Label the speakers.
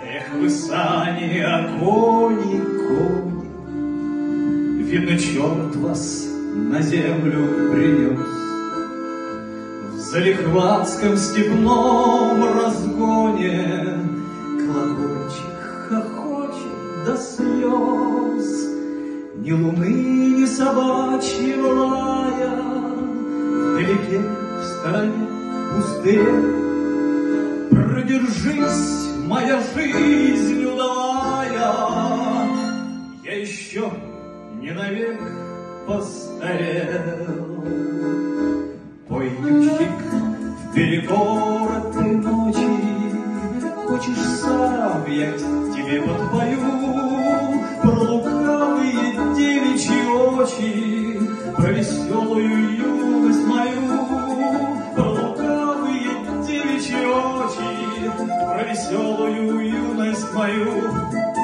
Speaker 1: Эх, вы сани, а кони, кони, видно, черт вас на землю принес. В залихватском степном разгоне колокольчик хохочет до слез. Ни луны, ни собачьего лая, вдалеке, в стороне, пустыре. Продержись, моя жизнь удалая, я еще не навек постарел. Пой, ключик, в перегород ты ночи, хочешь сам, я тебе подпою про лукавые девичьи очи, про веселую юность мою, про лукавые девичьи очи, про веселую юность мою.